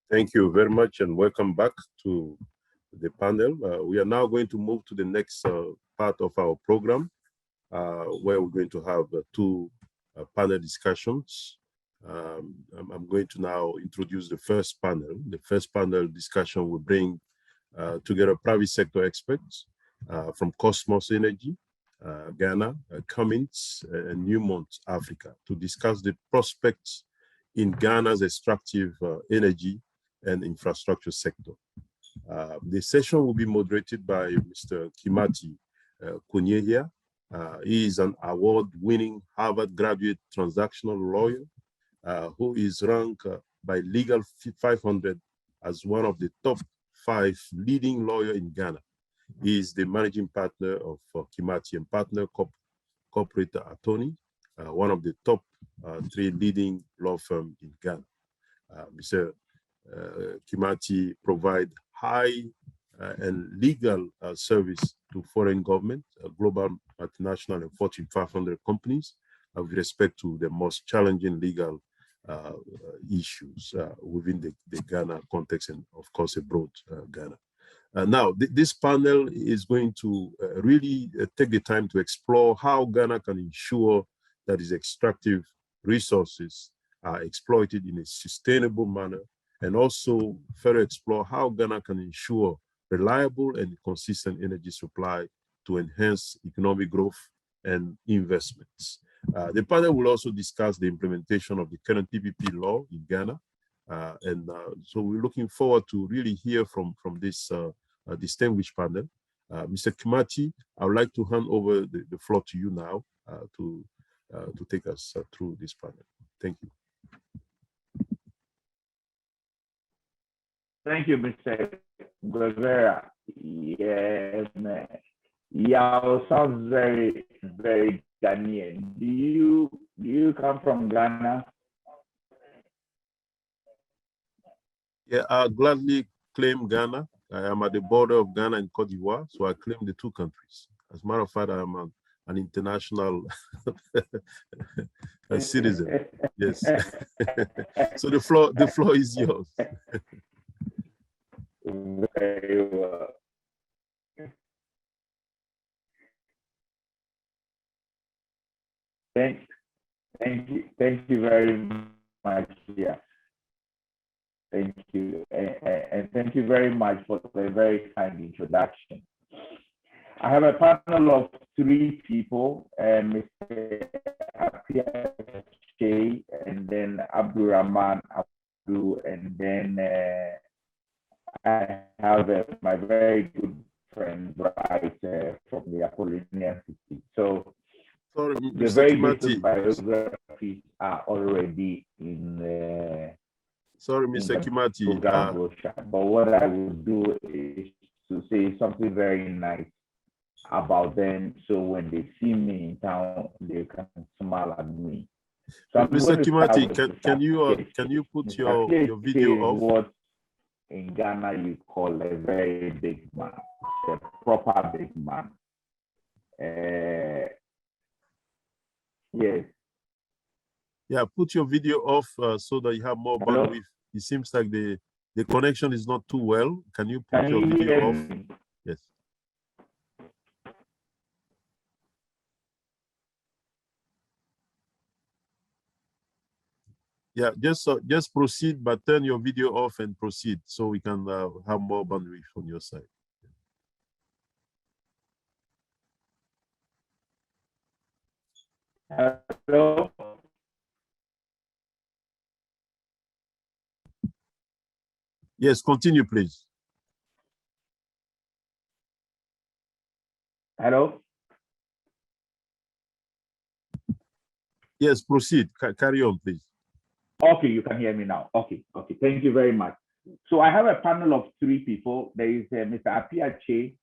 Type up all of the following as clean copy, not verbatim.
Thank you very much and welcome back to the panel. We are now going to move to the next part of our program, where we're going to have two panel discussions. I'm going to now introduce the first panel. The first panel discussion will bring together private sector experts from Kosmos Energy, Ghana, Cummins, and Newmont, Africa, to discuss the prospects in Ghana's extractive energy and infrastructure sector. The session will be moderated by Mr. KIMATHI KUENYEHIA. He is an award-winning Harvard graduate transactional lawyer who is ranked by Legal 500 as one of the top 5 leading lawyers in Ghana. He is the managing partner of KIMATHI and partner corporate attorney, one of the top 3 leading law firms in Ghana. Mr. KIMATHI provide high and legal service to foreign government, global multinational and Fortune 500 companies with respect to the most challenging legal issues within the Ghana context and of course abroad Ghana. Now, this panel is going to really take the time to explore how Ghana can ensure that its extractive resources are exploited in a sustainable manner, and also further explore how Ghana can ensure reliable and consistent energy supply to enhance economic growth and investments. The panel will also discuss the implementation of the current PPP law in Ghana. So we're looking forward to really hear from this distinguished panel. Mr. KIMATHI, I would like to hand over the floor to you now to take us through this panel. Thank you. Thank you, Mr. Guevara. Yes, Yao sounds very, very Ghanaian. Do you come from Ghana? Yeah, I gladly claim Ghana. I am at the border of Ghana and Cote d'Ivoire, so I claim the 2 countries. As a matter of fact, I am an international citizen. Yes. So the floor is yours. Very well. Thank you very much. Yeah. Thank you, and thank you very much for the very kind introduction. I have a panel of 3 people, Mr. Appia, Kyei, and then Rahman, Abdul, and then I have my very good friend Bright from the Appolonia city. So sorry, the Mr. very KIMATHI. biographies are already in sorry, Mr. KIMATHI. But what I will do is to say something very nice about them, so when they see me in town, they can smile at me. So Mr. KIMATHI, can you put your video off? What in Ghana you call a very big man, a proper big man. Yes. Yeah, put your video off so that you have more bandwidth. It seems like the connection is not too well. Can you put your video off? Yes. Yeah, just proceed, but turn your video off and proceed so we can have more bandwidth on your side. Hello. Yes, continue, please. Hello. Yes, proceed. Carry on, please. Okay, you can hear me now. Okay. Thank you very much. So I have a panel of 3 people. There is Mr. Appia,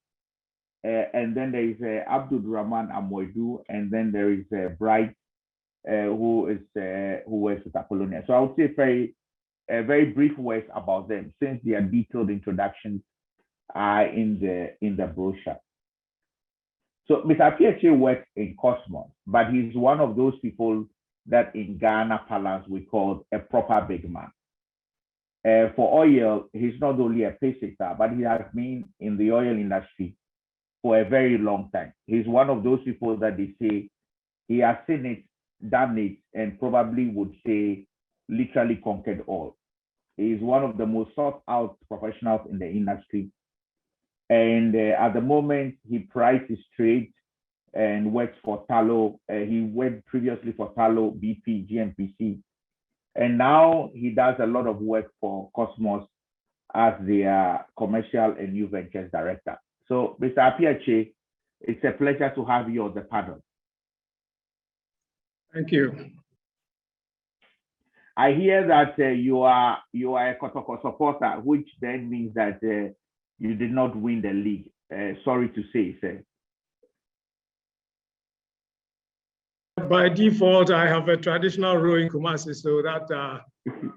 and then there is Abdul Rahman Amoadu, and then there is Bright, who works with Appolonia. So I would say very brief words about them, since their detailed introductions are in the brochure. So Mr. Appia works in Kosmos, but he's one of those people that in Ghana parlance we call a proper big man. For oil, he's not only a paysetter, but he has been in the oil industry for a very long time. He's one of those people that they say he has seen it, done it, and probably would say literally conquered all. He is one of the most sought out professionals in the industry. And at the moment, he prides his trade and works for Tallow. He worked previously for Tallow, BP, GMPC. And now he does a lot of work for Kosmos as their commercial and new ventures director. So, Mr. Appia, it's a pleasure to have you on the panel. Thank you. I hear that you are a Kotoko supporter, which then means that you did not win the league. Sorry to say, sir. By default, I have a traditional role in Kumasi, so that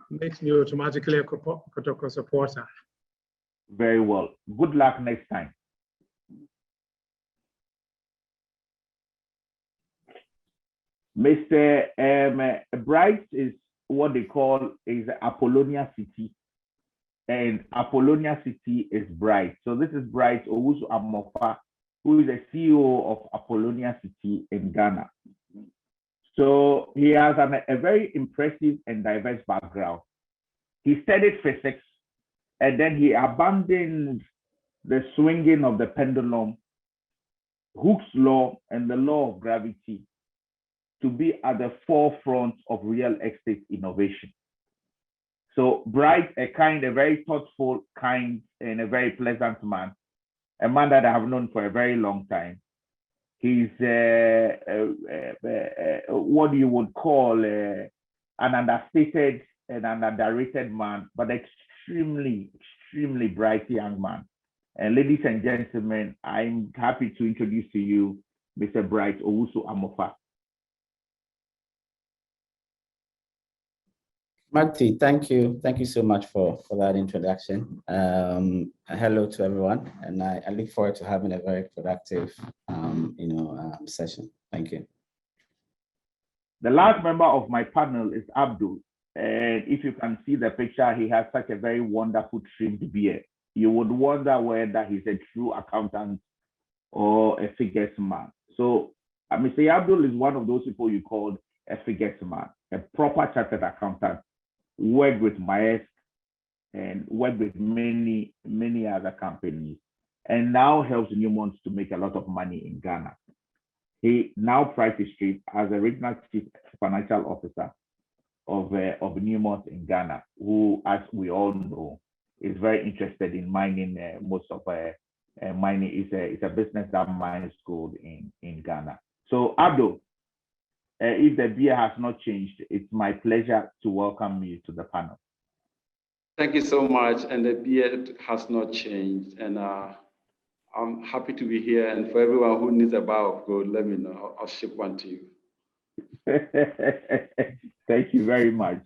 makes me automatically a Kotoko supporter. Very well. Good luck next time. Mr. Bright is what they call is Appolonia City, and Appolonia City is Bright. So this is Bright Owusu-Amofah, who is the CEO of Appolonia City in Ghana. So he has a very impressive and diverse background. He studied physics, and then he abandoned the swinging of the pendulum, Hooke's law, and the law of gravity to be at the forefront of real estate innovation. So Bright, a very thoughtful, kind, and a very pleasant man, a man that I have known for a very long time. He's what you would call an understated and an underrated man, but extremely, extremely bright young man. And ladies and gentlemen, I'm happy to introduce to you Mr. Bright Owusu-Amofah. KIMATHI, thank you. Thank you so much for that introduction. Hello to everyone, and I look forward to having a very productive, session. Thank you. The last member of my panel is Abdul. And if you can see the picture, he has such a very wonderful trimmed beard. You would wonder whether he's a true accountant or a figures man. So Mr. Abdul is one of those people you call a figures man, a proper chartered accountant, worked with Maersk and worked with many, many other companies, and now helps Newmont to make a lot of money in Ghana. He now prides his trade as a regional chief financial officer of Newmont in Ghana, who, as we all know, is very interested in mining. Most of mining is a business that mines gold in Ghana. So Abdul, if the beer has not changed, it's my pleasure to welcome you to the panel. Thank you so much. And the beard has not changed. And I'm happy to be here. And for everyone who needs a bar of gold, let me know. I'll ship one to you. Thank you very much.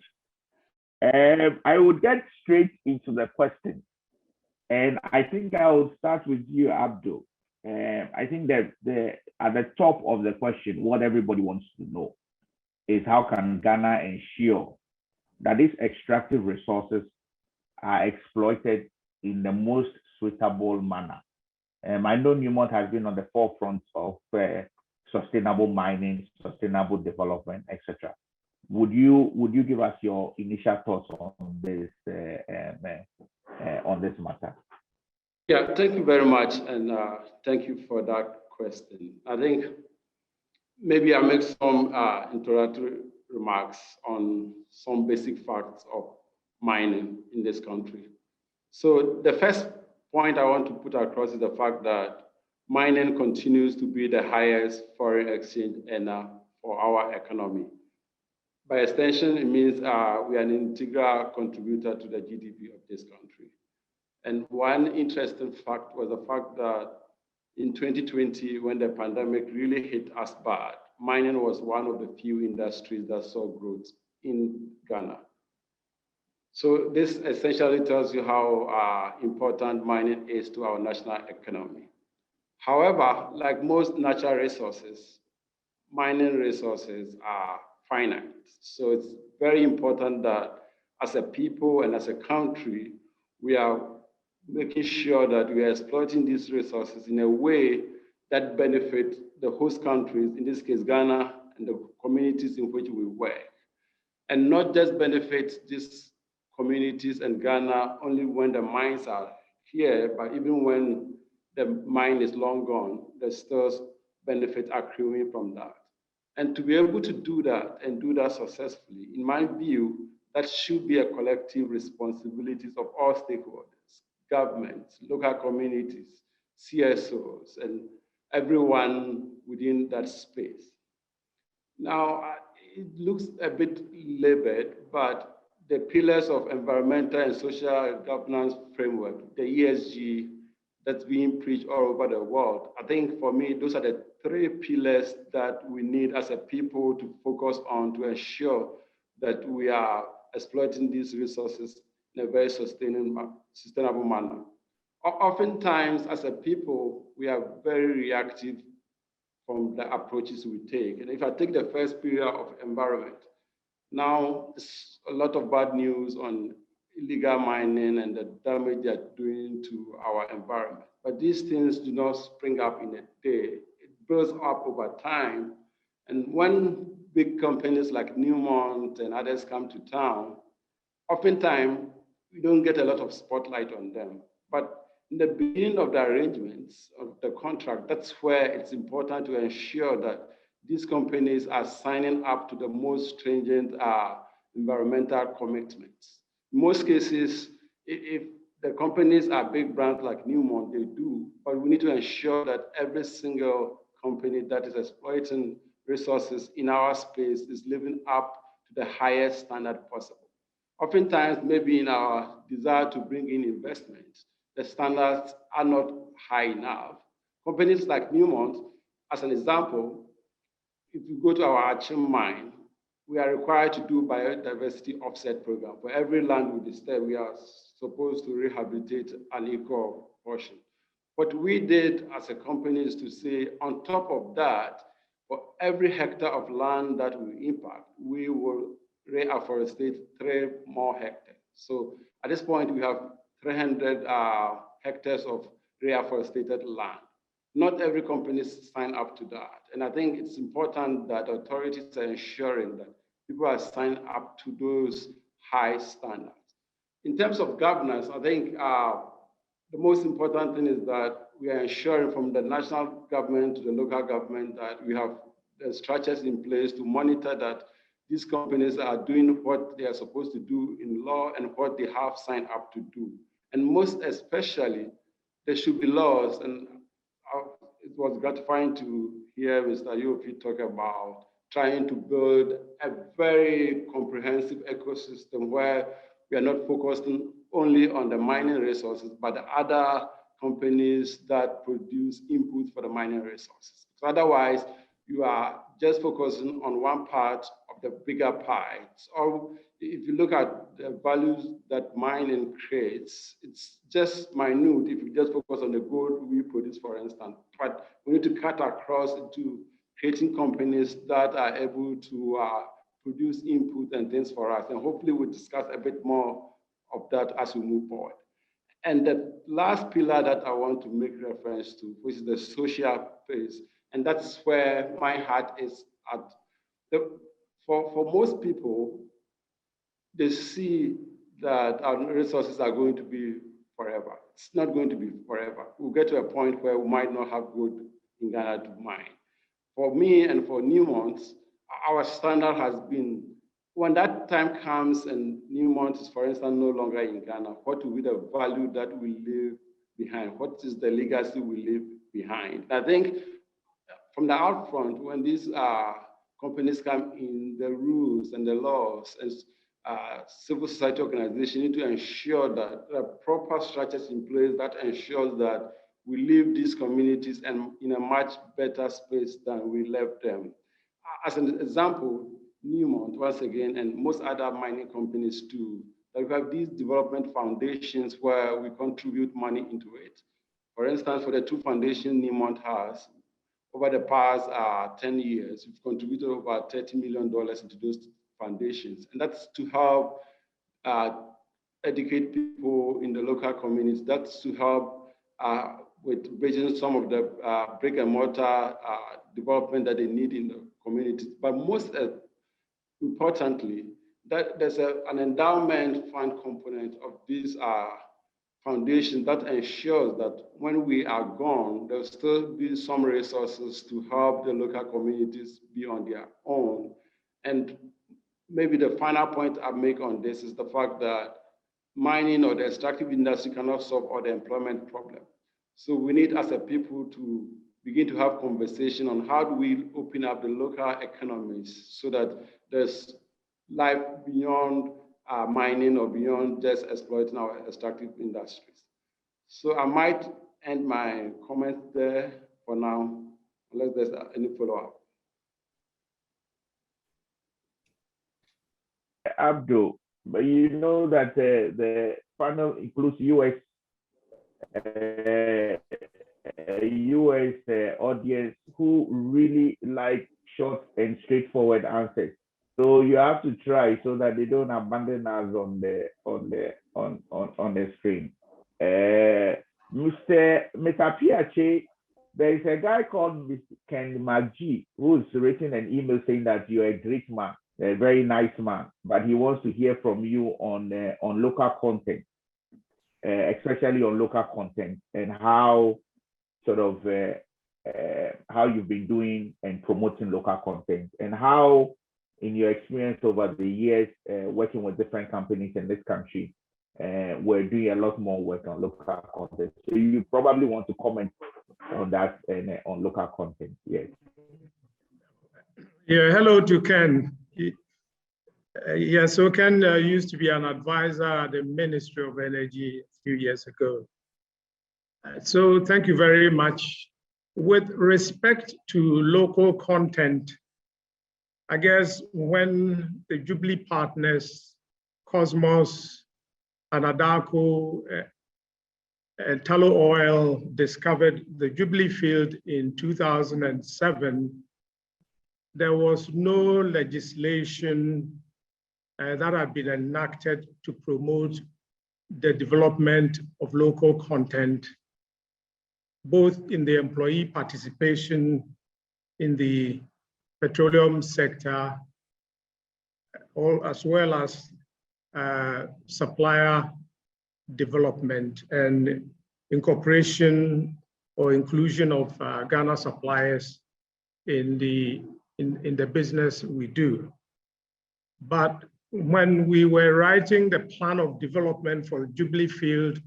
I would get straight into the question. And I think I will start with you, Abdul. I think that at the top of the question, what everybody wants to know is how can Ghana ensure that these extractive resources are exploited in the most suitable manner? I know Newmont has been on the forefront of sustainable mining, sustainable development, etc. Would you give us your initial thoughts on this matter? Yeah, thank you very much, and thank you for that question. I think maybe I'll make some introductory remarks on some basic facts of mining in this country. So the first point I want to put across is the fact that mining continues to be the highest foreign exchange earner for our economy. By extension, it means we are an integral contributor to the GDP of this country. And one interesting fact was the fact that in 2020, when the pandemic really hit us bad, mining was one of the few industries that saw growth in Ghana. So this essentially tells you how important mining is to our national economy. However, like most natural resources, mining resources are finite. So it's very important that as a people and as a country, we are making sure that we are exploiting these resources in a way that benefits the host countries, in this case, Ghana, and the communities in which we work. And not just benefit these communities and Ghana only when the mines are here, but even when the mine is long gone, there's still benefit accruing from that. And to be able to do that and do that successfully, in my view, that should be a collective responsibility of all stakeholders, governments, local communities, CSOs, and everyone within that space. Now, it looks a bit labored, but the pillars of environmental and social governance framework, the ESG that's being preached all over the world, I think for me, those are the three pillars that we need as a people to focus on to ensure that we are exploiting these resources in a very sustainable manner. Oftentimes, as a people, we are very reactive from the approaches we take. And if I take the first pillar of environment, now there's a lot of bad news on illegal mining and the damage they're doing to our environment. But these things do not spring up in a day. It builds up over time. And when big companies like Newmont and others come to town, oftentimes we don't get a lot of spotlight on them. But in the beginning of the arrangements of the contract, that's where it's important to ensure that these companies are signing up to the most stringent environmental commitments. In most cases, if the companies are big brands like Newmont, they do, but we need to ensure that every single company that is exploiting resources in our space is living up to the highest standard possible. Oftentimes, maybe in our desire to bring in investment, the standards are not high enough. Companies like Newmont, as an example, if you go to our Achim mine, we are required to do biodiversity offset program. For every land we disturb, we are supposed to rehabilitate an equal portion. What we did as a company is to say, on top of that, for every hectare of land that we impact, we will reforestate 3 more hectares. So at this point, we have 300 hectares of reforested land. Not every company sign up to that. And I think it's important that authorities are ensuring that people are signed up to those high standards. In terms of governance, I think the most important thing is that we are ensuring from the national government to the local government that we have the structures in place to monitor that these companies are doing what they are supposed to do in law and what they have signed up to do. And most especially, there should be laws. And it was gratifying to hear Mr. Yofi talk about trying to build a very comprehensive ecosystem where we are not focusing only on the mining resources, but the other companies that produce inputs for the mining resources. So otherwise, you are just focusing on one part of the bigger pie. So if you look at the values that mining creates, it's just minute if you just focus on the gold we produce, for instance. But we need to cut across into creating companies that are able to produce input and things for us. And hopefully we'll discuss a bit more of that as we move forward. And the last pillar that I want to make reference to, which is the social phase, and that's where my heart is at. For most people, they see that our resources are going to be forever. It's not going to be forever. We'll get to a point where we might not have gold in Ghana to mine. For me and for Newmont, our standard has been, when that time comes and Newmont is, for instance, no longer in Ghana, what will be the value that we leave behind? What is the legacy we leave behind? I think from the outfront, when these companies come in, the rules and the laws and civil society organizations need to ensure that there are proper structures in place that ensures that we leave these communities and in a much better space than we left them. As an example, Newmont, once again, and most other mining companies too, that we have these development foundations where we contribute money into it. For instance, for the 2 foundations Newmont has, over the past 10 years, we've contributed over $30 million into those foundations. And that's to help educate people in the local communities. That's to help with bridging some of the brick and mortar development that they need in the communities. But most importantly, that there's an endowment fund component of these foundation that ensures that when we are gone, there'll still be some resources to help the local communities be on their own. And maybe the final point I make on this is the fact that mining or the extractive industry cannot solve all the employment problem. So we need as a people to begin to have conversation on how do we open up the local economies so that there's life beyond mining or beyond just exploiting our extractive industries. So I might end my comment there for now, unless there's any follow-up. Abdul, but you know that the panel includes US audience who really like short and straightforward answers. So you have to try so that they don't abandon us on the screen. Mr. Appia, there is a guy called Mr. KIMATHI who's written an email saying that you're a great man, a very nice man, but he wants to hear from you on local content, especially on local content and how sort of how you've been doing and promoting local content, and how in your experience over the years working with different companies in this country, we're doing a lot more work on local content. So you probably want to comment on that and on local content. Yes. Yeah, hello to Ken. Yeah, so Ken used to be an advisor at the Ministry of Energy a few years ago. So thank you very much. With respect to local content, I guess when the Jubilee partners, Kosmos and Adako and Tallow Oil discovered the Jubilee field in 2007, there was no legislation that had been enacted to promote the development of local content, both in the employee participation in the petroleum sector, as well as supplier development and incorporation or inclusion of Ghana suppliers in the business we do. But when we were writing the plan of development for the Jubilee field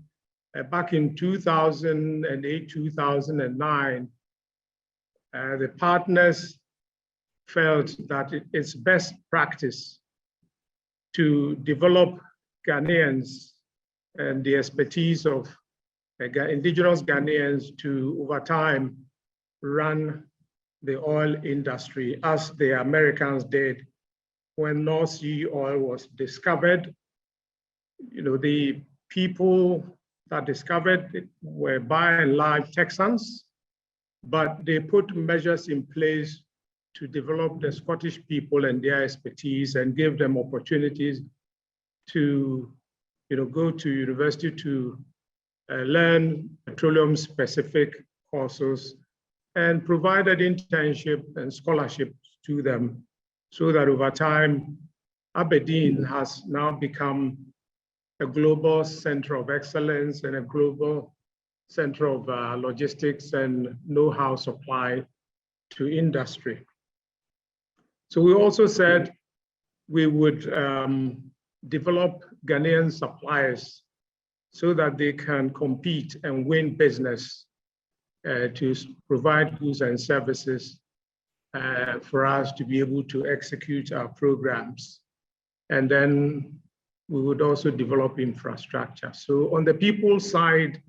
back in 2008, 2009, the partners felt that it's best practice to develop Ghanaians and the expertise of indigenous Ghanaians to, over time, run the oil industry as the Americans did when North Sea oil was discovered. You know, the people that discovered it were by and large Texans, but they put measures in place to develop the Scottish people and their expertise and give them opportunities to, go to university to learn petroleum-specific courses and provided internship and scholarships to them, so that over time, Aberdeen has now become a global center of excellence and a global center of logistics and know-how supply to industry. So we also said we would develop Ghanaian suppliers so that they can compete and win business to provide goods and services for us to be able to execute our programs. And then we would also develop infrastructure. So on the people side,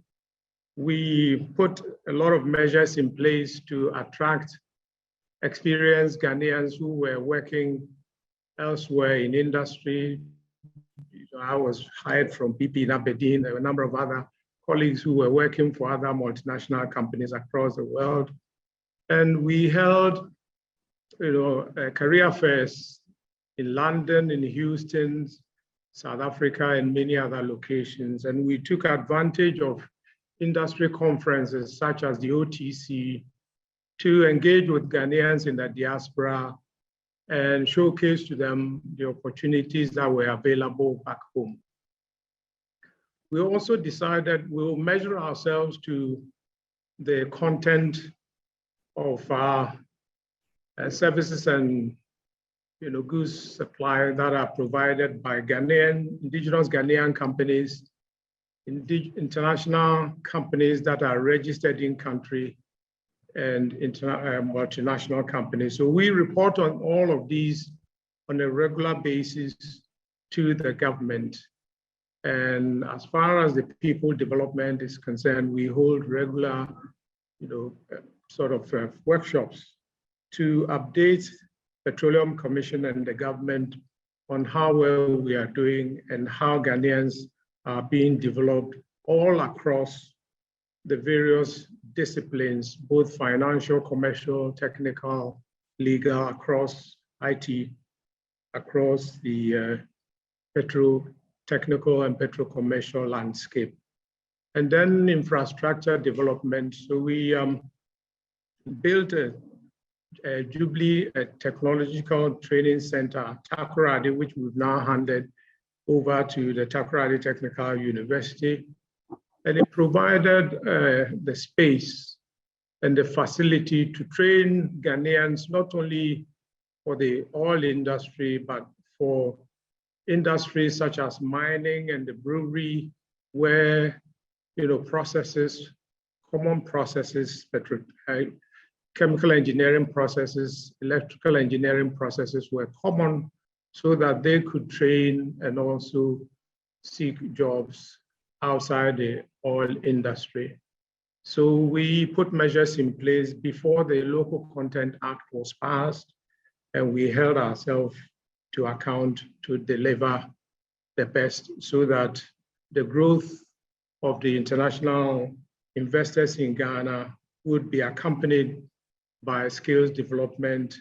we put a lot of measures in place to attract experienced Ghanaians who were working elsewhere in industry. I was hired from BP in Aberdeen. There were a number of other colleagues who were working for other multinational companies across the world. And we held career fairs in London, in Houston, South Africa, and many other locations. And we took advantage of industry conferences such as the OTC to engage with Ghanaians in the diaspora and showcase to them the opportunities that were available back home. We also decided we'll measure ourselves to the content of our services and goods supply that are provided by indigenous Ghanaian companies, international companies that are registered in country, and multinational companies. So we report on all of these on a regular basis to the government. And as far as the people development is concerned, we hold regular, workshops to update Petroleum Commission and the government on how well we are doing and how Ghanaians are being developed all across the various disciplines, both financial, commercial, technical, legal, across IT, across the technical and petrocommercial landscape. And then infrastructure development. So we built a Jubilee Technological Training Center, Takoradi, which we've now handed over to the Takoradi Technical University. And it provided the space and the facility to train Ghanaians, not only for the oil industry, but for industries such as mining and the brewery, where common processes, chemical engineering processes, electrical engineering processes were common, so that they could train and also seek jobs outside the oil industry. So we put measures in place before the Local Content Act was passed, and we held ourselves to account to deliver the best so that the growth of the international investors in Ghana would be accompanied by skills development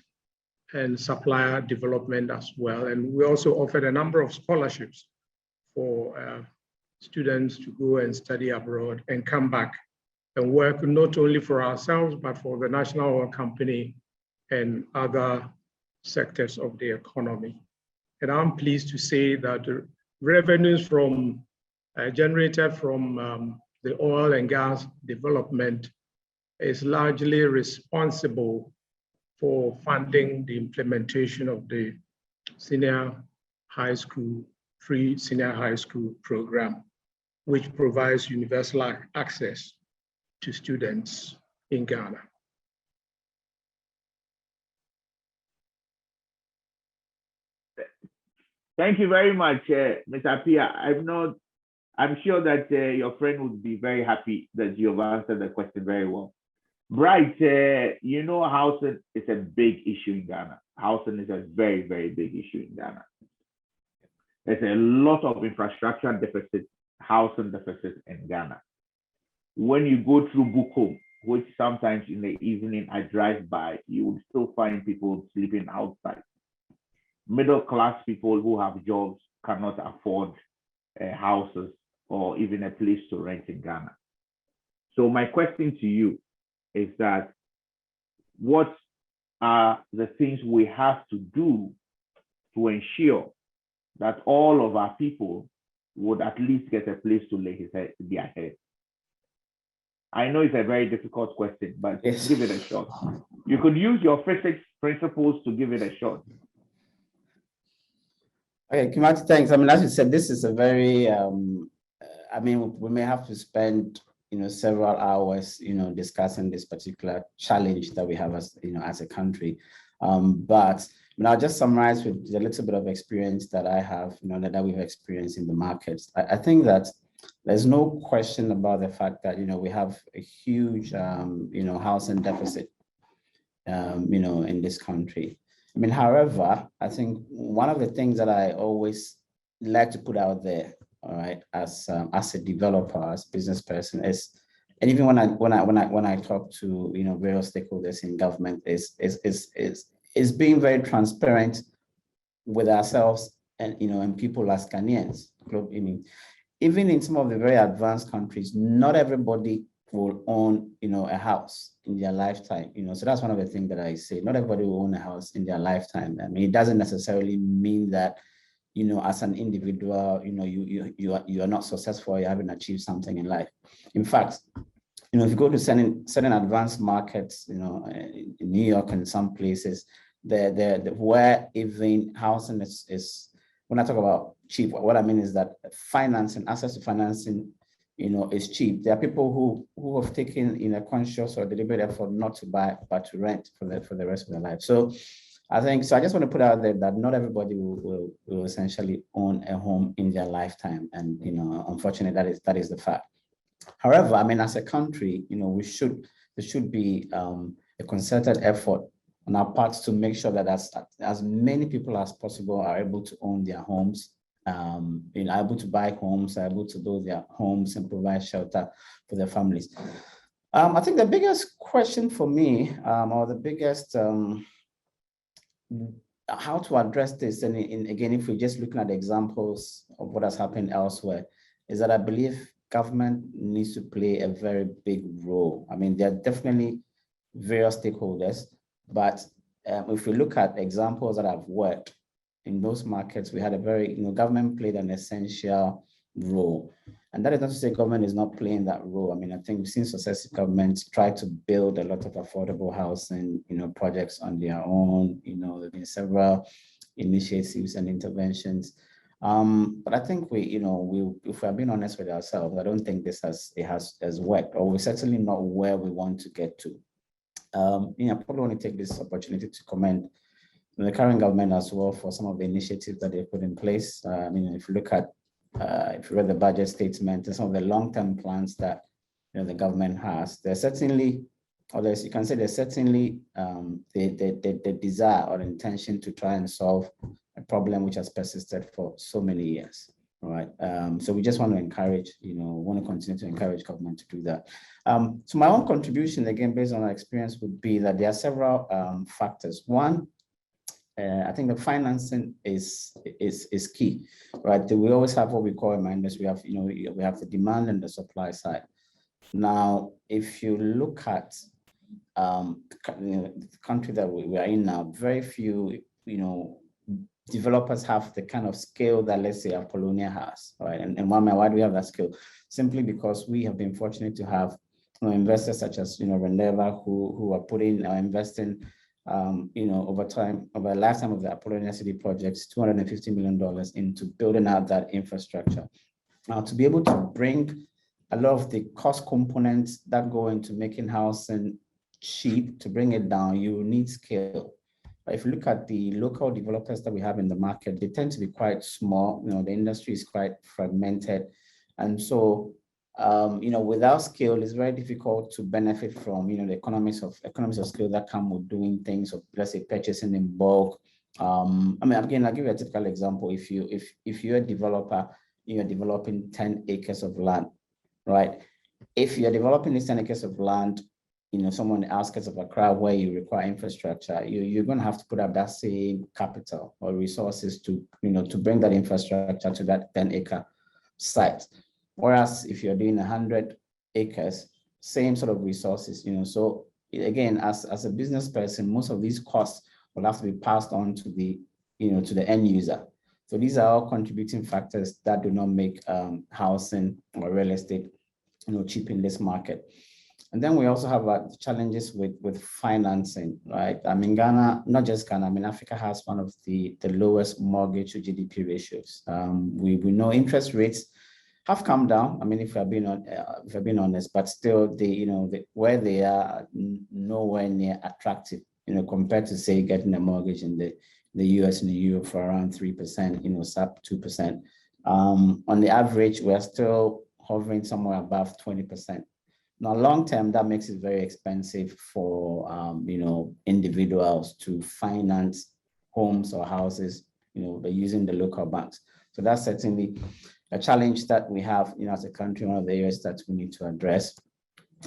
and supplier development as well. And we also offered a number of scholarships for students to go and study abroad and come back and work not only for ourselves, but for the national oil company and other sectors of the economy. And I'm pleased to say that the revenues generated from the oil and gas development is largely responsible for funding the implementation of the free senior high school program, which provides universal access to students in Ghana. Thank you very much, Mr. Appia. I'm sure that your friend would be very happy that you have answered the question very well. Bright, housing is a big issue in Ghana. Housing is a very, very big issue in Ghana. There's a lot of infrastructure deficit, housing deficit in Ghana. When you go through Bukom, which sometimes in the evening I drive by, you will still find people sleeping outside. Middle-class people who have jobs cannot afford houses or even a place to rent in Ghana. So my question to you is that what are the things we have to do to ensure that all of our people would at least get a place to lay their head? I know it's a very difficult question, but yes, give it a shot. You could use your physics principles to give it a shot. Okay, KIMATHI, thanks. I mean, as you said, this is a very, we may have to spend, several hours, discussing this particular challenge that we have as a country. But I'll just summarize with a little bit of experience that I have, that we've experienced in the markets. I think that there's no question about the fact that, we have a huge, housing deficit, in this country. However, I think one of the things that I always like to put out there, all right, as a developer, as a business person, is, and even when I talk to various stakeholders in government, is being very transparent with ourselves and and people as Ghanaians. Even in some of the very advanced countries, not everybody will own a house in their lifetime. So that's one of the things that I say. Not everybody will own a house in their lifetime. I mean, it doesn't necessarily mean that as an individual, you are not successful, you haven't achieved something in life. In fact, if you go to certain advanced markets, in New York and some places, where even housing is, when I talk about cheap, what I mean is that access to financing, is cheap. There are people who have taken a conscious or deliberate effort not to buy, but to rent for the rest of their life. So I just want to put out there that not everybody will essentially own a home in their lifetime. And, unfortunately, that is the fact. However, I mean, as a country, there should be a concerted effort on our part to make sure that as many people as possible are able to own their homes, able to buy homes, are able to build their homes and provide shelter for their families. I think the biggest question for me, or the biggest how to address this, and again, if we're just looking at examples of what has happened elsewhere, is that I believe government needs to play a very big role. I mean, there are definitely various stakeholders, but if we look at examples that have worked in those markets, we had a very, government played an essential role. And that is not to say government is not playing that role. I mean, I think we've seen successive governments try to build a lot of affordable housing, projects on their own. There have been several initiatives and interventions. But I think if we're being honest with ourselves, I don't think this has worked, or we're certainly not where we want to get to. I probably want to take this opportunity to commend the current government as well for some of the initiatives that they put in place. I mean, if you look at, if you read the budget statement and some of the long-term plans that the government has, there's certainly, you can say there's certainly the desire or intention to try and solve a problem which has persisted for so many years. Right. So we just want to encourage, want to continue to encourage government to do that. So my own contribution, again, based on our experience, would be that there are several factors. One, I think the financing is key, right? We always have what we call a minus. We have, we have the demand and the supply side. Now, if you look at the country that we are in now, very few, developers have the kind of scale that, let's say, Appolonia has, right? And why do we have that scale? Simply because we have been fortunate to have investors such as renewable who are putting or investing over the lifetime of the Appolonia City projects, $250 million into building out that infrastructure. Now, to be able to bring a lot of the cost components that go into making housing cheap, to bring it down, you need scale. If you look at the local developers that we have in the market, they tend to be quite small. The industry is quite fragmented. And so, without scale, it's very difficult to benefit from, the economies of scale that come with doing things, of, let's say, purchasing in bulk. I mean, again, I'll give you a typical example. If you're a developer, you're developing 10 acres of land, right? If you're developing these 10 acres of land, someone in the outskirts of Accra where you require infrastructure, you're going to have to put up that same capital or resources to bring that infrastructure to that 10-acre site. Whereas if you're doing 100 acres, same sort of resources, So again, as a business person, most of these costs will have to be passed on to the, to the end user. So these are all contributing factors that do not make housing or real estate, cheap in this market. And then we also have challenges with financing, right? I mean, Ghana, not just Ghana, I mean, Africa has one of the lowest mortgage to GDP ratios. We know interest rates have come down. I mean, if we're being honest, but still, where they are nowhere near attractive, compared to, say, getting a mortgage in the US and the Europe for around 3%, sub 2%. On the average, we're still hovering somewhere above 20%. Now, long term, that makes it very expensive for individuals to finance homes or houses, by using the local banks. So that's certainly a challenge that we have, as a country, one of the areas that we need to address.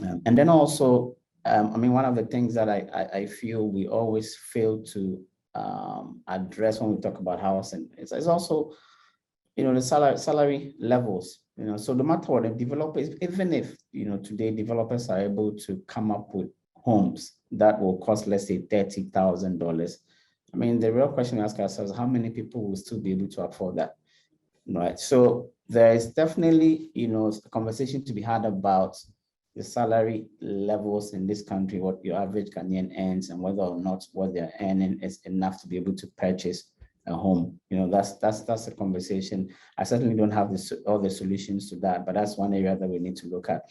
And then also, I mean, one of the things that I feel we always fail to address when we talk about housing. It's also, the salary levels. So no matter what, the developers, even if today developers are able to come up with homes that will cost, let's say, $30,000. I mean, the real question we ask ourselves: how many people will still be able to afford that? Right. So there is definitely, a conversation to be had about the salary levels in this country, what your average Ghanaian earns, and whether or not what they're earning is enough to be able to purchase a home. That's a conversation. I certainly don't have all the solutions to that, but that's one area that we need to look at.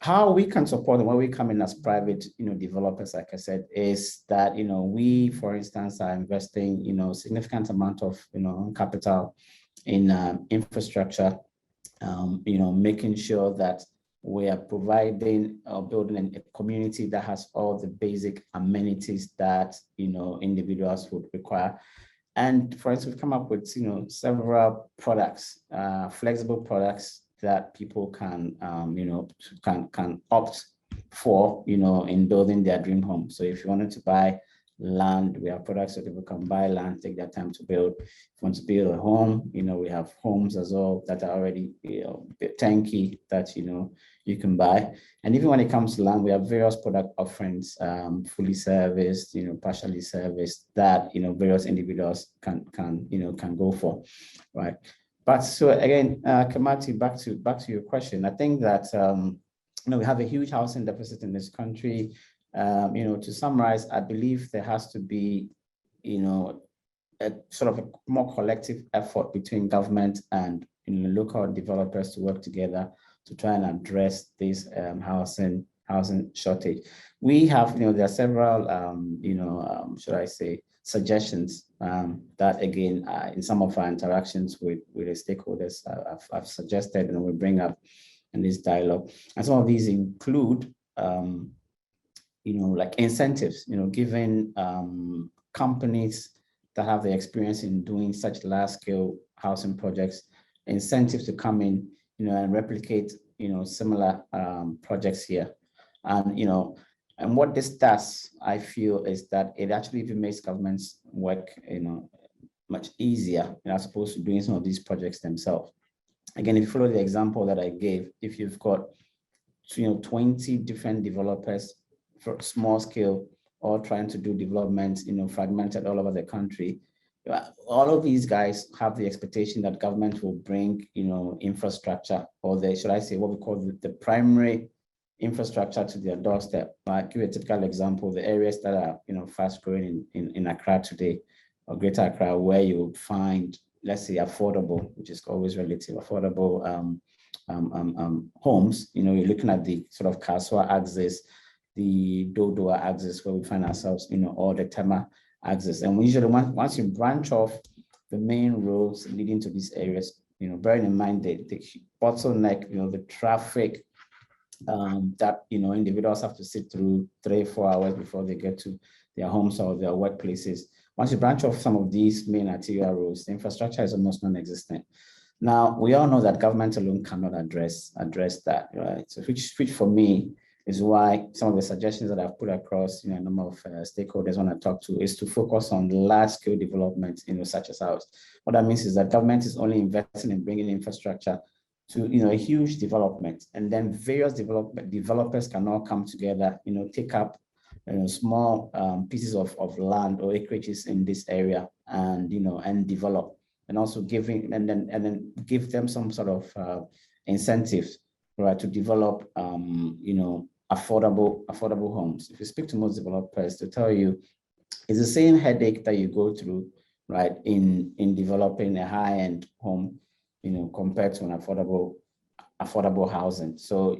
How we can support them when we come in as private, developers, like I said, is that, we, for instance, are investing, significant amount of, capital in infrastructure, making sure that we are providing or building a community that has all the basic amenities that, individuals would require. And for instance, we've come up with, several products, flexible products that people can, can opt for, in building their dream home. So if you wanted to buy land, we have products that people can buy land, take their time to build. If you want to build a home, we have homes as well that are already, turnkey that, you can buy. And even when it comes to land, we have various product offerings, fully serviced, partially serviced, that, various individuals can go for, right? But so again, KIMATHI, back to your question. I think that, we have a huge housing deficit in this country. To summarize, I believe there has to be, a sort of a more collective effort between government and local developers to work together to try and address this housing shortage. We have, there are several, should I say, suggestions that, again, in some of our interactions with the stakeholders, I've suggested and we bring up in this dialogue. And some of these include, like incentives, giving companies that have the experience in doing such large-scale housing projects incentives to come in, and replicate, similar projects here. And, and what this does, I feel, is that it actually even makes governments work, much easier, as opposed to doing some of these projects themselves. Again, if you follow the example that I gave, if you've got, 20 different developers for small scale, all trying to do development, fragmented all over the country, all of these guys have the expectation that government will bring, infrastructure, or should I say, what we call the primary infrastructure to their doorstep. I'll give you a typical example: the areas that are, fast growing in Accra today, or Greater Accra, where you would find, let's say, affordable, which is always relative, affordable homes. You're looking at the sort of Kaswa axis, the Dodoa axis, where we find ourselves, or the Tema axis. And we usually, once you branch off the main roads leading to these areas, bearing in mind the bottleneck, the traffic that, individuals have to sit through 3-4 hours before they get to their homes or their workplaces. Once you branch off some of these main arterial roads, the infrastructure is almost non-existent. Now, we all know that government alone cannot address that, right? So which for me is why some of the suggestions that I've put across, a number of stakeholders want to talk to, is to focus on large-scale development, such as ours. What that means is that government is only investing in bringing infrastructure to, a huge development, and then various developers can all come together, take up, small pieces of land or acreages in this area, and and develop, and also giving, and then give them some sort of incentives, right, to develop, affordable homes. If you speak to most developers, to tell you, it's the same headache that you go through, right, in developing a high-end home, compared to an affordable housing. So,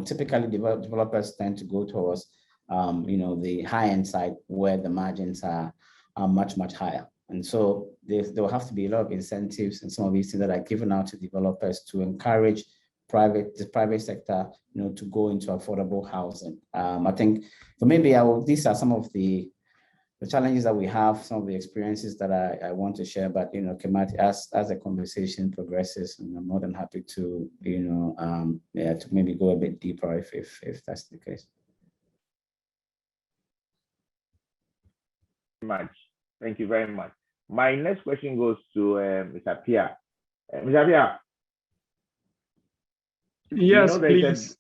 typically developers tend to go towards, the high-end side, where the margins are much, much higher. And so there will have to be a lot of incentives and some of these things that are given out to developers to encourage the private sector, to go into affordable housing. I think, so maybe these are some of the challenges that we have, some of the experiences that I want to share. But KIMATHI, as the conversation progresses, and I'm more than happy to to maybe go a bit deeper if that's the case. Much. Thank you very much. My next question goes to Mr. Appia. Mr. Appia. Yes, please.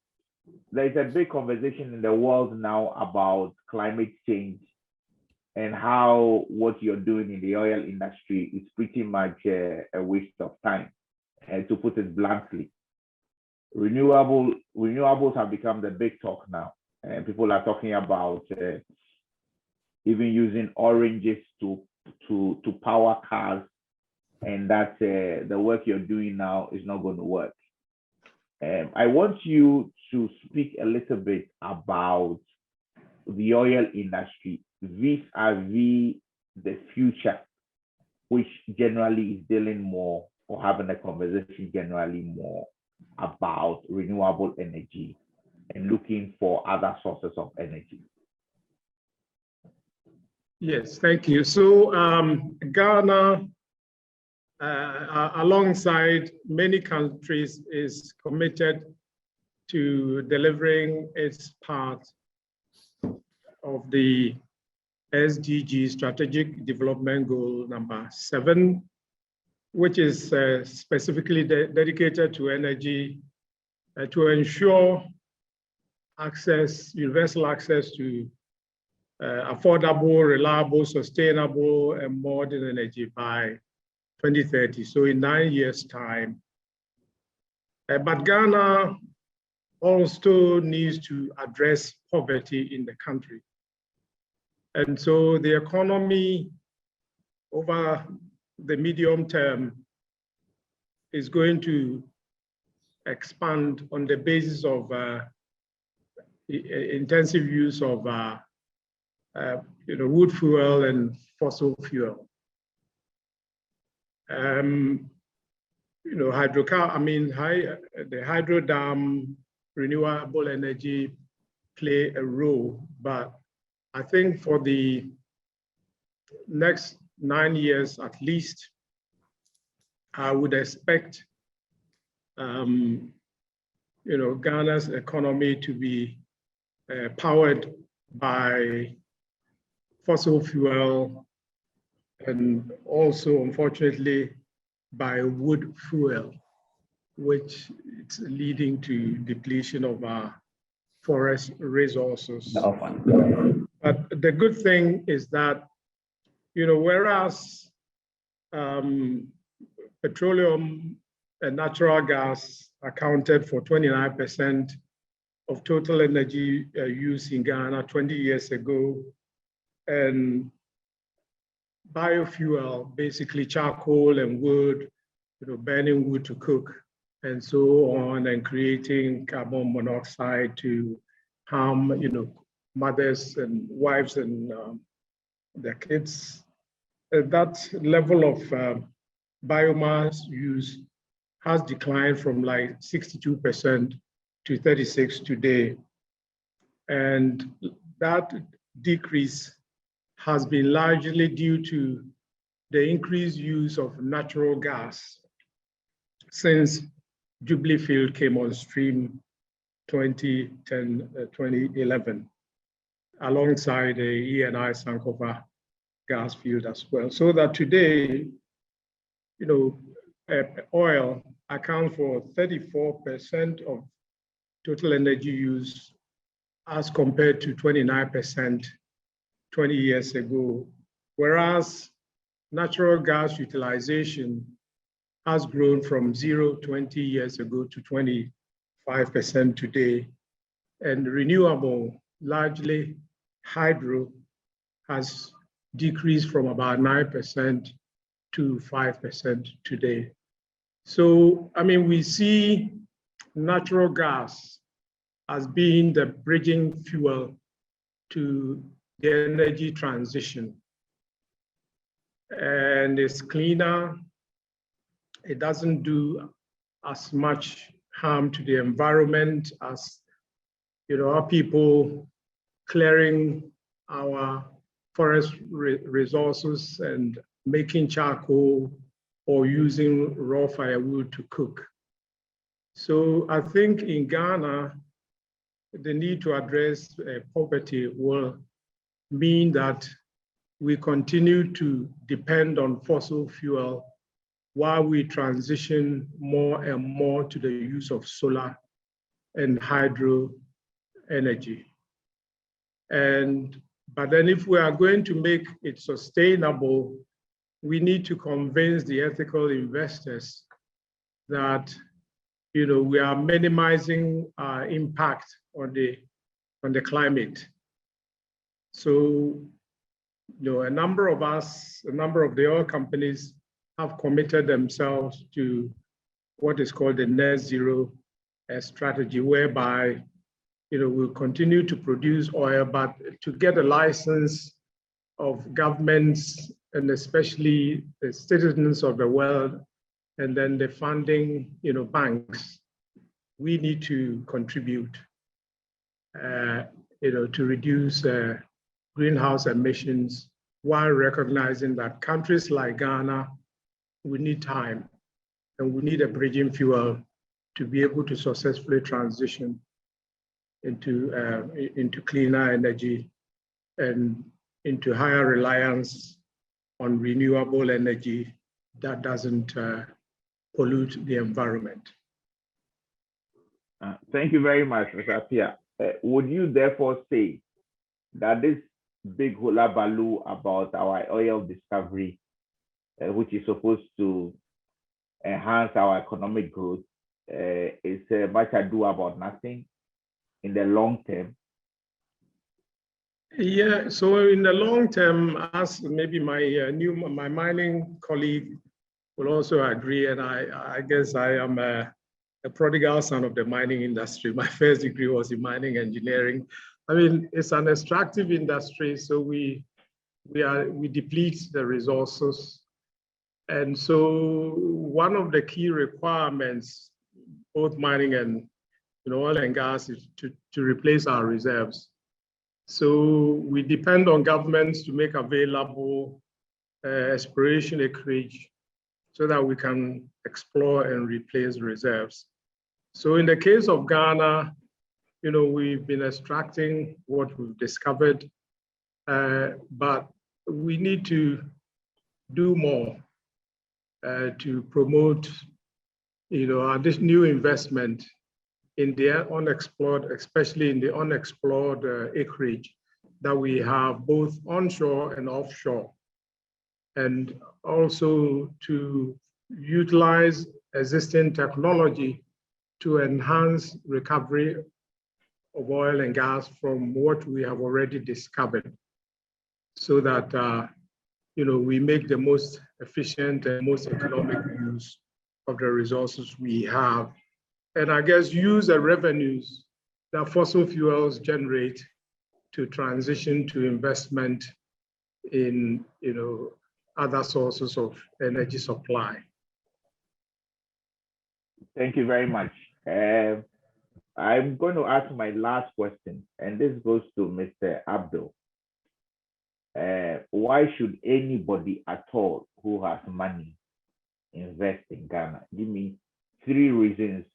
There's a big conversation in the world now about climate change and how what you're doing in the oil industry is pretty much a waste of time, to put it bluntly. Renewables have become the big talk now. People are talking about even using oranges to power cars, and that the work you're doing now is not going to work. I want you to speak a little bit about the oil industry vis-a-vis the future, which generally is dealing more or having a conversation generally more about renewable energy and looking for other sources of energy. Yes, thank you. So Ghana, alongside many countries, is committed to delivering its part of the SDG, Strategic Development Goal number 7, which is specifically dedicated to energy to ensure access, universal access to affordable, reliable, sustainable, and modern energy by 2030. So in 9 years' time. But Ghana also needs to address poverty in the country. And so the economy over the medium term is going to expand on the basis of intensive use of wood fuel and fossil fuel. The hydro dam, renewable energy play a role, but I think for the next 9 years at least, I would expect Ghana's economy to be powered by fossil fuel and also, unfortunately, by wood fuel, which is leading to depletion of our forest resources. But the good thing is that, whereas petroleum and natural gas accounted for 29% of total energy use in Ghana 20 years ago, and biofuel, basically charcoal and wood, burning wood to cook and so on, and creating carbon monoxide to harm, mothers and wives and their kids. That level of biomass use has declined from like 62% to 36% today. And that decrease has been largely due to the increased use of natural gas since Jubilee Field came on stream 2011, alongside the ENI Sankofa gas field as well. So that today, oil accounts for 34% of total energy use as compared to 29% 20 years ago, whereas natural gas utilization has grown from 0 20 years ago to 25% today. And renewable, largely hydro, has decreased from about 9% to 5% today. So, we see natural gas as being the bridging fuel to the energy transition. And it's cleaner. It doesn't do as much harm to the environment as, our people clearing our forest resources and making charcoal or using raw firewood to cook. So I think in Ghana, the need to address poverty will mean that we continue to depend on fossil fuel while we transition more and more to the use of solar and hydro energy. But then if we are going to make it sustainable, we need to convince the ethical investors that we are minimizing our impact on the climate. So a number of the oil companies have committed themselves to what is called the net zero strategy, whereby we'll continue to produce oil, but to get a license of governments and especially the citizens of the world, and then the funding banks, we need to contribute to reduce greenhouse emissions, while recognizing that countries like Ghana, we need time and we need a bridging fuel to be able to successfully transition into cleaner energy and into higher reliance on renewable energy that doesn't pollute the environment. Thank you very much, Mr. Appia. Would you therefore say that this big hula baloo about our oil discovery, which is supposed to enhance our economic growth, is much ado about nothing in the long term? Yeah, so in the long term, as maybe my mining colleague will also agree, and I guess I am a prodigal son of the mining industry. My first degree was in mining engineering. I mean, it's an extractive industry, so we deplete the resources. And so one of the key requirements, both mining and oil and gas, is to replace our reserves. So we depend on governments to make available exploration acreage so that we can explore and replace reserves. So in the case of Ghana, we've been extracting what we've discovered, but we need to do more to promote, this new investment in the unexplored, especially in the unexplored acreage that we have both onshore and offshore, and also to utilize existing technology to enhance recovery of oil and gas from what we have already discovered, so that we make the most efficient and most economic use of the resources we have. And I guess use the revenues that fossil fuels generate to transition to investment in other sources of energy supply. Thank you very much. I'm going to ask my last question, and this goes to Mr. Abdul. Why should anybody at all who has money invest in Ghana? Give me 3 reasons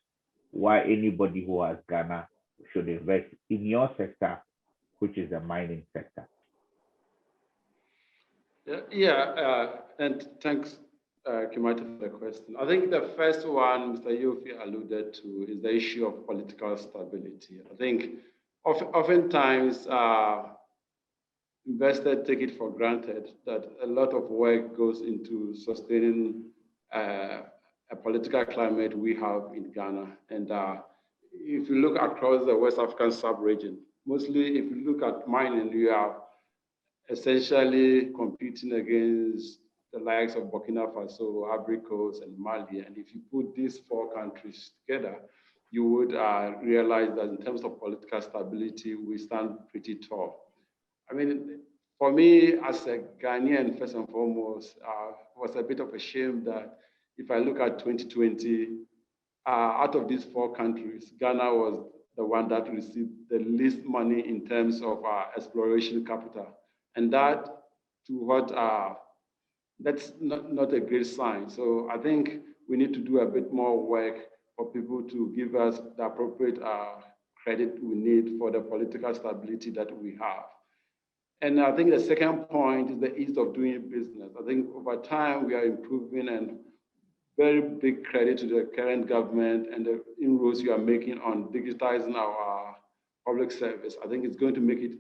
why anybody who has Ghana should invest in your sector, which is the mining sector. And thanks, KIMATHI, for the question. I think the first one Mr. Yofi alluded to is the issue of political stability. I think oftentimes investors take it for granted that a lot of work goes into sustaining a political climate we have in Ghana. And if you look across the West African sub-region, mostly if you look at mining, you are essentially competing against the likes of Burkina Faso, Ivory Coast, and Mali. And if you put these 4 countries together, you would realize that in terms of political stability, we stand pretty tall. I mean, for me, as a Ghanaian, first and foremost, it was a bit of a shame that if I look at 2020, out of these 4 countries, Ghana was the one that received the least money in terms of exploration capital. And that, to what, that's not a great sign. So I think we need to do a bit more work for people to give us the appropriate credit we need for the political stability that we have. And I think the second point is the ease of doing business. I think over time we are improving, and very big credit to the current government and the inroads you are making on digitizing our public service. I think it's going to make it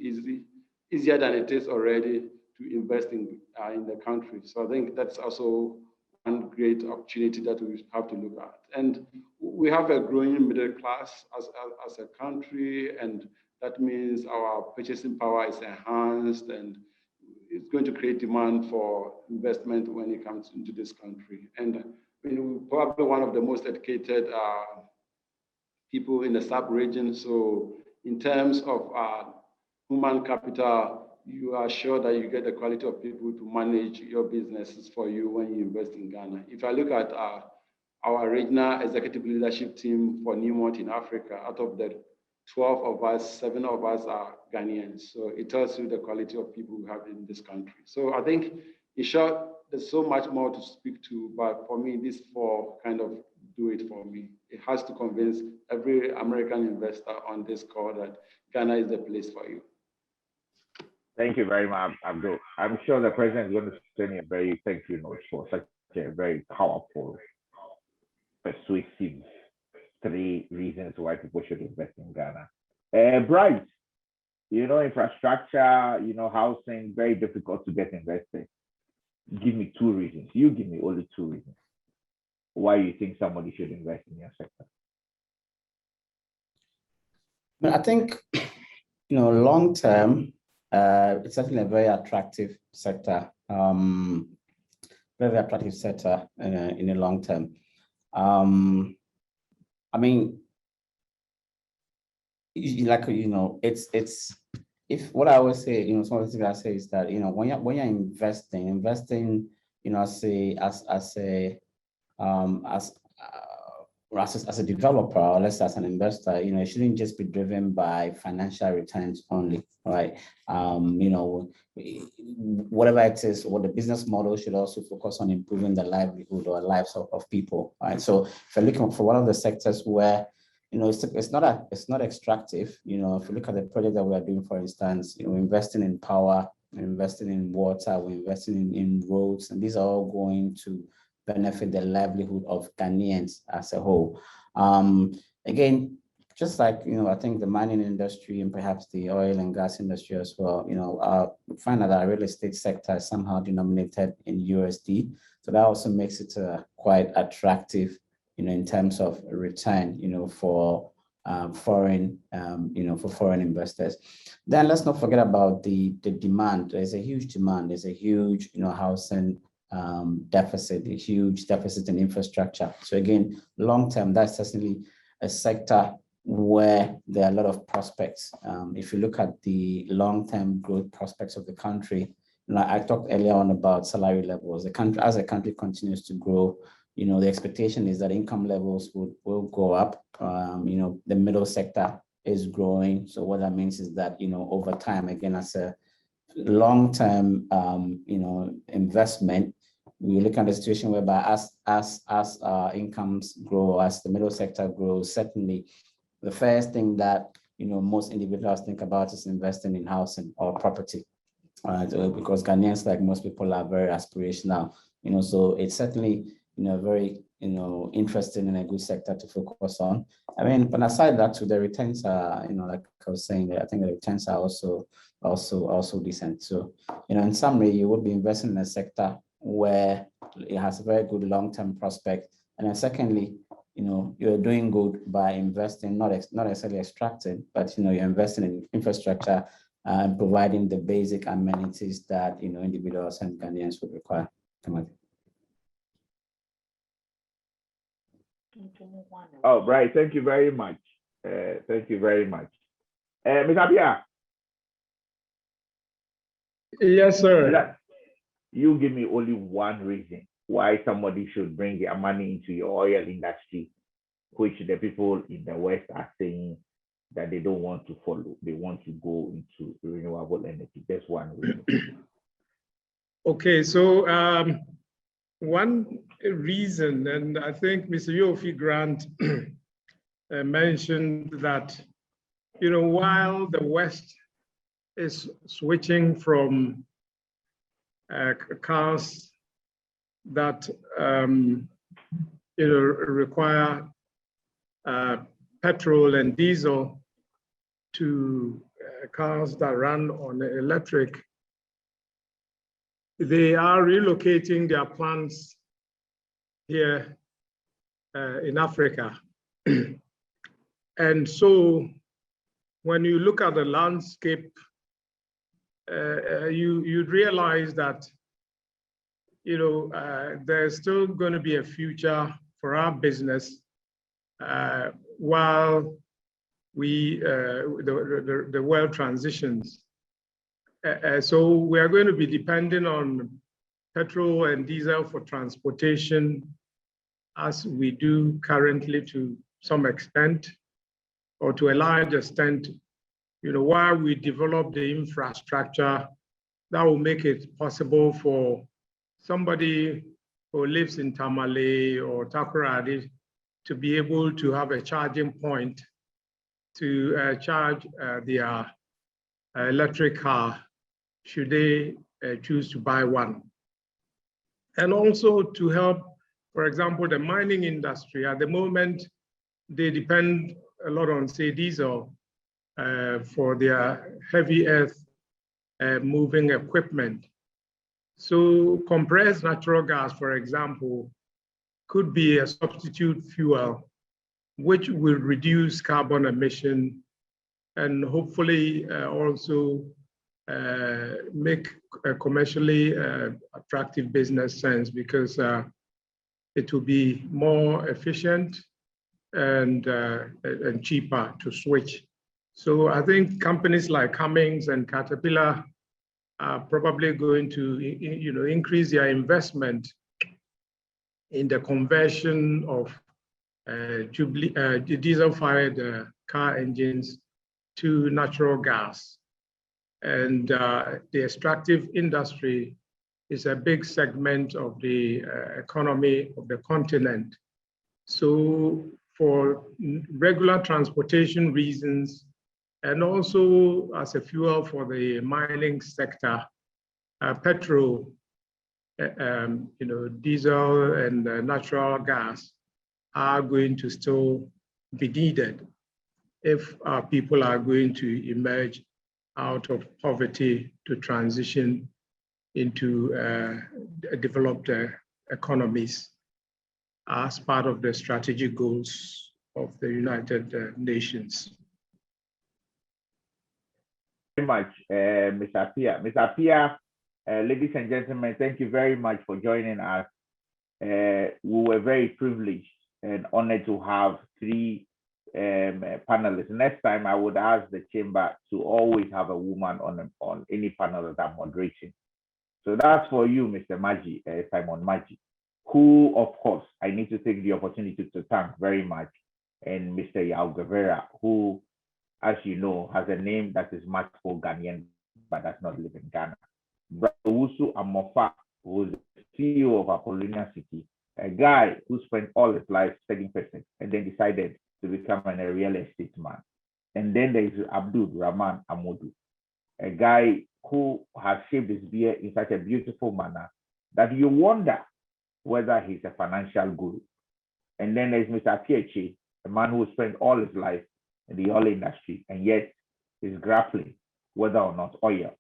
easier than it is already to invest in the country. So I think that's also one great opportunity that we have to look at. And we have a growing middle class as a country, and that means our purchasing power is enhanced, and it's going to create demand for investment when it comes into this country. And we're probably one of the most educated people in the sub-region. So in terms of human capital, you are sure that you get the quality of people to manage your businesses for you when you invest in Ghana. If I look at our regional executive leadership team for Newmont in Africa, out of the 12 of us, 7 of us are Ghanaians. So it tells you the quality of people we have in this country. So I think, in short, there's so much more to speak to, but for me, these 4 kind of do it for me. It has to convince every American investor on this call that Ghana is the place for you. Thank you very much, Abdul. I'm sure the president is going to send you a very thank you note for such a very powerful, persuasive 3 reasons why people should invest in Ghana. Bryce, infrastructure, housing, very difficult to get invested. Give me 2 reasons. You give me only 2 reasons why you think somebody should invest in your sector. I think, long term, it's certainly a very attractive sector, very attractive sector in the long term. I mean, it's if what I always say, some of the things I say is that when you're investing, as a developer, or let's say as an investor, it shouldn't just be driven by financial returns only, right? Whatever it is, what the business model should also focus on improving the livelihood or lives of people, right? So if you're looking for one of the sectors where it's not extractive. If you look at the project that we are doing, for instance, we're investing in power, we're investing in water, we're investing in roads, and these are all going to benefit the livelihood of Ghanaians as a whole. Again, just like I think the mining industry and perhaps the oil and gas industry as well, we find that our real estate sector is somehow denominated in USD, so that also makes it quite attractive, in terms of return, for foreign investors. Then let's not forget about the demand. There's a huge demand. There's a huge, housing deficit, a huge deficit in infrastructure. So again, long term, that's certainly a sector where there are a lot of prospects. If you look at the long-term growth prospects of the country, I talked earlier on about salary levels. The country, as the country continues to grow, the expectation is that income levels will go up. The middle sector is growing. So what that means is that, over time, again, as a long-term, investment, we look at the situation whereby as incomes grow, as the middle sector grows, certainly the first thing that, most individuals think about is investing in housing or property, because Ghanaians, like most people, are very aspirational, so it's certainly, very, interesting and a good sector to focus on. I mean, but aside that, too, the returns are, like I was saying, I think the returns are also decent. So, in summary, you would be investing in a sector where it has a very good long-term prospect. And then secondly, you're doing good by investing, not necessarily extracting, but, you're investing in infrastructure and providing the basic amenities that, individuals and Ghanaians would require. Oh, right. Thank you very much. Thank you very much. Ms. Appia. Yes, sir. You give me only one reason why somebody should bring their money into your oil industry, which the people in the West are saying that they don't want to follow. They want to go into renewable energy. That's one reason. Okay, so one reason, and I think Mr. Yofi Grant mentioned that, while the West is switching from cars that require petrol and diesel to cars that run on electric. They are relocating their plants here in Africa. And so when you look at the landscape, you'd realize that there's still going to be a future for our business while the world transitions. So we are going to be depending on petrol and diesel for transportation, as we do currently to some extent, or to a large extent, while we develop the infrastructure that will make it possible for somebody who lives in Tamale or Takoradi to be able to have a charging point to charge their electric car, should they choose to buy one. And also to help, for example, the mining industry. At the moment, they depend a lot on, say, diesel for their heavy earth moving equipment. So compressed natural gas, for example, could be a substitute fuel, which will reduce carbon emission and hopefully also make a commercially attractive business sense, because it will be more efficient and cheaper to switch. So I think companies like Cummins and Caterpillar are probably going to increase their investment in the conversion of diesel-fired car engines to natural gas. And the extractive industry is a big segment of the economy of the continent. So for regular transportation reasons, and also as a fuel for the mining sector, petrol, diesel and natural gas are going to still be needed if our people are going to emerge out of poverty to transition into developed economies as part of the strategic goals of the United Nations. Very much, Mr. Appia. Mr. Appia, ladies and gentlemen, thank you very much for joining us. We were very privileged and honored to have three panelists. Next time, I would ask the chamber to always have a woman on any panel that I'm moderating. So that's for you, Mr. Maggi, Simon Maggi, who, of course, I need to take the opportunity to thank very much, and Mr. Yao Guevara, who, as you know, has a name that is much more Ghanaian, but does not live in Ghana. Owusu-Amofah, who is the CEO of Appolonia City, a guy who spent all his life studying physics and then decided to become a real estate man. And then there is Abdul, Rahman, Amoadu, a guy who has shaped his beard in such a beautiful manner that you wonder whether he's a financial guru. And then there's Mr. Kyei, a man who spent all his life in the oil industry and yet is grappling whether or not oil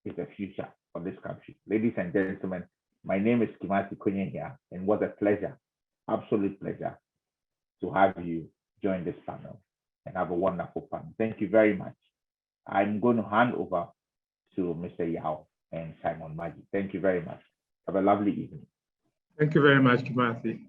is the future of this country. Ladies and gentlemen, my name is KIMATHI, and what a pleasure, absolute pleasure, to have you join this panel and have a wonderful panel. Thank you very much. I'm going to hand over to Mr. Yao and Simon Maggi. Thank you very much. Have a lovely evening. Thank you very much, KIMATHI.